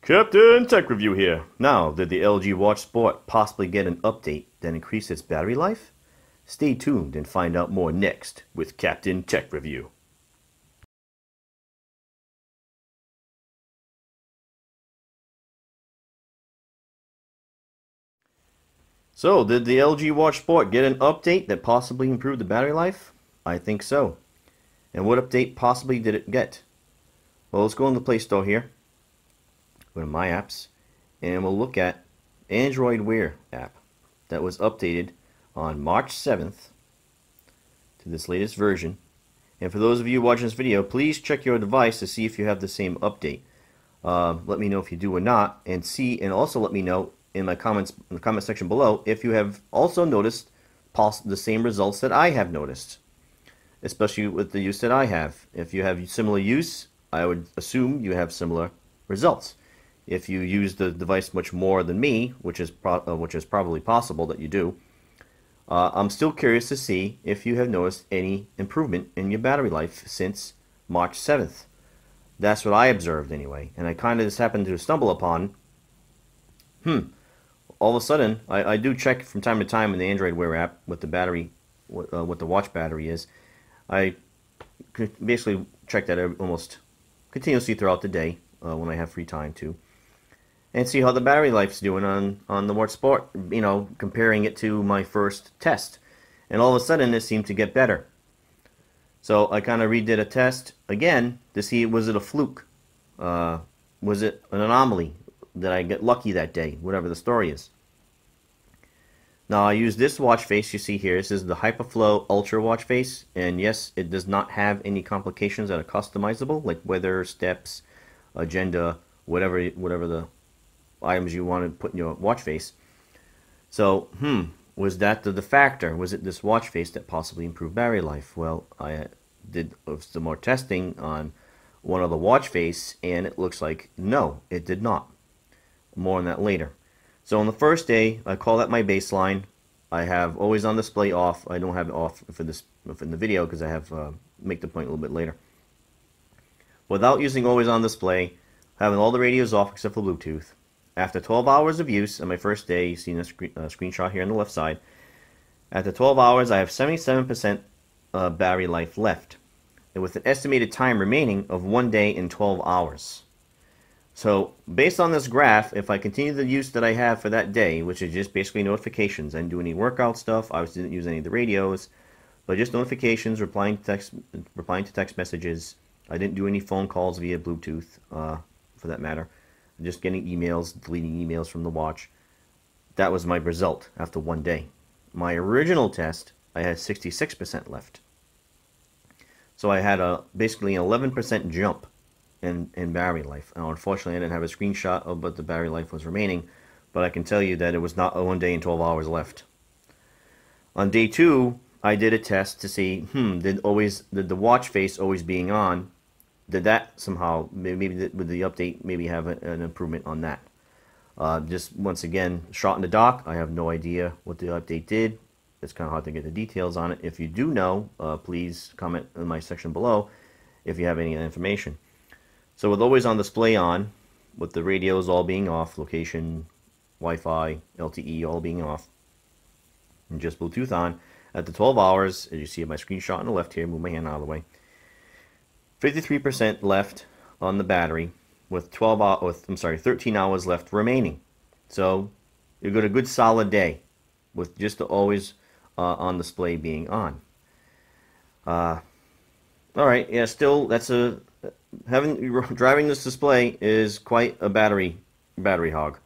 Captain Tech Review here. Now, did the LG Watch Sport possibly get an update that increased its battery life? Stay tuned and find out more next with Captain Tech Review. So, did the LG Watch Sport get an update that possibly improved the battery life? I think so. And what update possibly did it get? Well, let's go in the Play Store here. Go to My Apps. And we'll look at Android Wear app that was updated on March 7th to this latest version. And for those of you watching this video, please check your device to see if you have the same update. Let me know if you do or not, and also let me know in my comments in the comment section below if you have also noticed the same results that I have noticed, especially with the use that I have. If you have similar use, I would assume you have similar results. If you use the device much more than me, which is probably possible that you do, I'm still curious to see if you have noticed any improvement in your battery life since March 7th. That's what I observed anyway, and I kind of just happened to stumble upon, all of a sudden, I do check from time to time in the Android Wear app what the battery, what the watch battery is. I basically check that almost continuously throughout the day when I have free time too, and see how the battery life's doing on the Watch Sport, you know, comparing it to my first test. And all of a sudden it seemed to get better. So I kind of redid a test again to see, was it a fluke? Was it an anomaly? Did I get lucky that day? Whatever the story is. Now I use this watch face you see here. This is the Hyperflow Ultra watch face, and yes, it does not have any complications that are customizable, like weather, steps, agenda, whatever the items you want to put in your watch face. So, was that the factor? Was it this watch face that possibly improved battery life? Well, I did some more testing on one other watch face, and it looks like no, it did not. More on that later. So on the first day, I call that my baseline. I have always on display off. I don't have it off for this in the video because I have make the point a little bit later. Without using always on display, having all the radios off except for Bluetooth. After 12 hours of use on my first day, you see a screenshot here on the left side. After 12 hours, I have 77% battery life left, and with an estimated time remaining of 1 day and 12 hours. So, based on this graph, if I continue the use that I have for that day, which is just basically notifications, I didn't do any workout stuff, I didn't use any of the radios, but just notifications, replying to text messages. I didn't do any phone calls via Bluetooth, for that matter. Just getting emails, deleting emails from the watch. That was my result after 1 day. My original test, I had 66% left. So I had basically an 11% jump in battery life. Now, unfortunately, I didn't have a screenshot of what the battery life was remaining, but I can tell you that it was not 1 day and 12 hours left. On day 2, I did a test to see, did the watch face always being on, did that somehow, maybe with the update, maybe have an improvement on that. Just once again, shot in the dark. I have no idea what the update did. It's kind of hard to get the details on it. If you do know, please comment in my section below if you have any information. So with always on display on, with the radios all being off, location, Wi-Fi, LTE all being off, and just Bluetooth on, at the 12 hours, as you see in my screenshot on the left here, move my hand out of the way, 53% left on the battery, with 13 hours left remaining. So you got a good solid day with just the always on display being on. All right, yeah, still driving this display is quite a battery hog,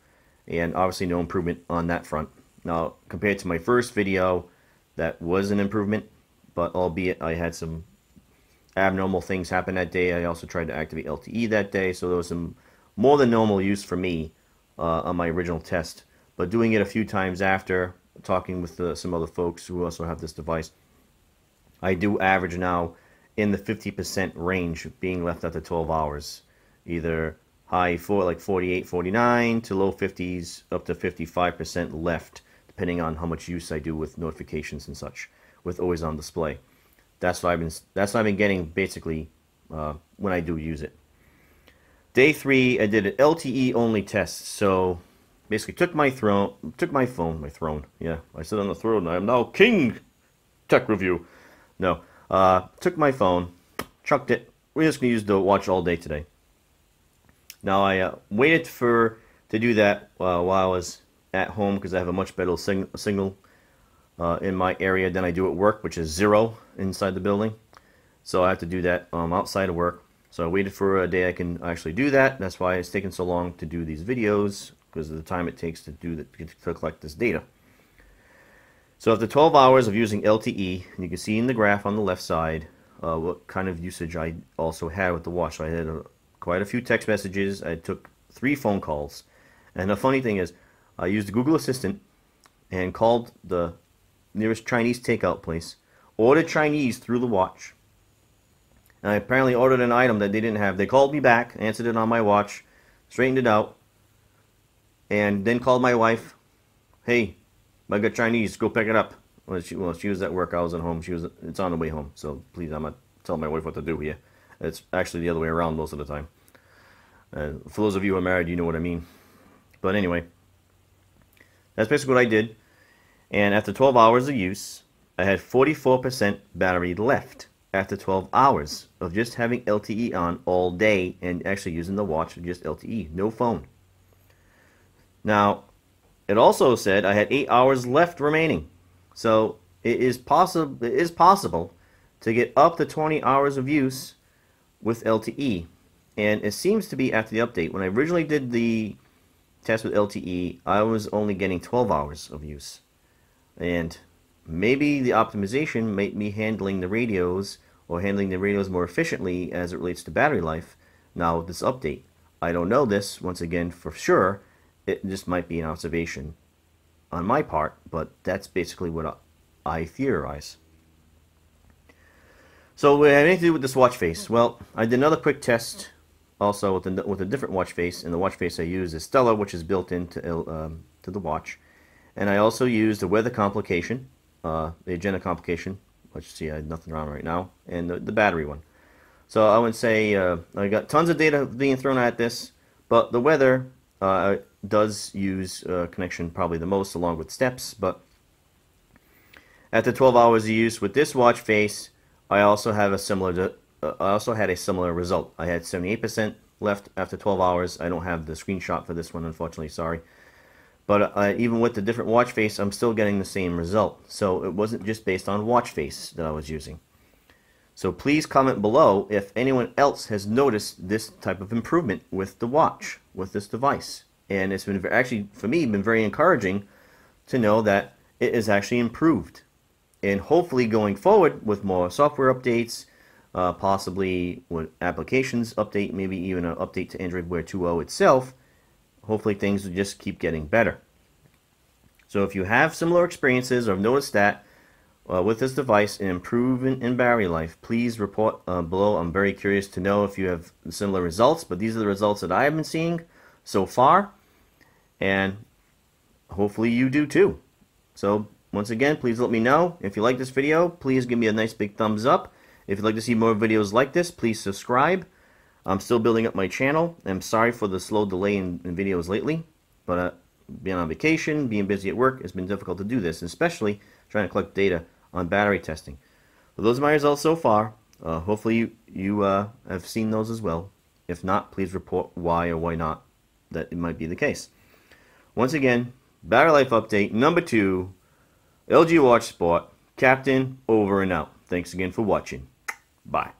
and obviously no improvement on that front. Now, compared to my first video, that was an improvement, but albeit I had some abnormal things happen that day. I also tried to activate LTE that day, so there was some more than normal use for me on my original test. But doing it a few times after, talking with some other folks who also have this device, I do average now in the 50% range being left after 12 hours. Either high for like 48, 49 to low 50s up to 55% left, depending on how much use I do with notifications and such, with always on display. That's what I've been getting basically when I do use it. Day 3, I did an LTE only test. So basically took my phone. Yeah, I sit on the throne. I am now king. Tech review. No, took my phone, chucked it. We're just gonna use the watch all day today. Now I waited to do that while I was at home because I have a much better signal in my area than I do at work, which is 0 inside the building. So I have to do that outside of work. So I waited for a day I can actually do that. That's why it's taken so long to do these videos, because of the time it takes to collect this data. So after 12 hours of using LTE, you can see in the graph on the left side what kind of usage I also had with the watch. So I had quite a few text messages. I took 3 phone calls. And the funny thing is, I used Google Assistant and called the nearest Chinese takeout place, ordered Chinese through the watch. And I apparently ordered an item that they didn't have. They called me back, answered it on my watch, straightened it out, and then called my wife. Hey, I got Chinese, go pick it up. Well, she was at work, I was at home. It's on the way home, so please, I'm not telling my wife what to do here. It's actually the other way around most of the time. For those of you who are married, you know what I mean. But anyway, that's basically what I did. And after 12 hours of use, I had 44% battery left after 12 hours of just having LTE on all day and actually using the watch with just LTE, no phone. Now, it also said I had 8 hours left remaining. So it is possible to get up to 20 hours of use with LTE. And it seems to be after the update. When I originally did the test with LTE, I was only getting 12 hours of use. And maybe the optimization made me handling the radios more efficiently as it relates to battery life now with this update. I don't know this, once again, for sure. It just might be an observation on my part, but that's basically what I theorize. So what had anything to do with this watch face? Well, I did another quick test also with a different watch face, and the watch face I use is Stella, which is built into to the watch. And I also used the weather complication, the agenda complication, which you see I have nothing wrong right now, and the battery one. So I would say I got tons of data being thrown at this, but the weather does use connection probably the most, along with steps. But after 12 hours of use with this watch face, I also had a similar result. I had 78% left after 12 hours. I don't have the screenshot for this one, unfortunately, sorry. But even with the different watch face, I'm still getting the same result. So it wasn't just based on watch face that I was using. So please comment below if anyone else has noticed this type of improvement with the watch, with this device. And it's been actually, for me, been very encouraging to know that it is actually improved. And hopefully going forward with more software updates, possibly with applications update, maybe even an update to Android Wear 2.0 itself, hopefully things will just keep getting better. So if you have similar experiences or have noticed that with this device, an improvement in battery life, please report below. I'm very curious to know if you have similar results, but these are the results that I have been seeing so far, and hopefully you do too. So once again, please let me know. If you like this video, please give me a nice big thumbs up. If you'd like to see more videos like this, please subscribe. I'm still building up my channel. I'm sorry for the slow delay in videos lately, but being on vacation, being busy at work, it's been difficult to do this, especially trying to collect data on battery testing. But those are my results so far. Hopefully you have seen those as well. If not, please report why or why not that it might be the case. Once again, battery life update number 2, LG Watch Sport, Captain, over and out. Thanks again for watching. Bye.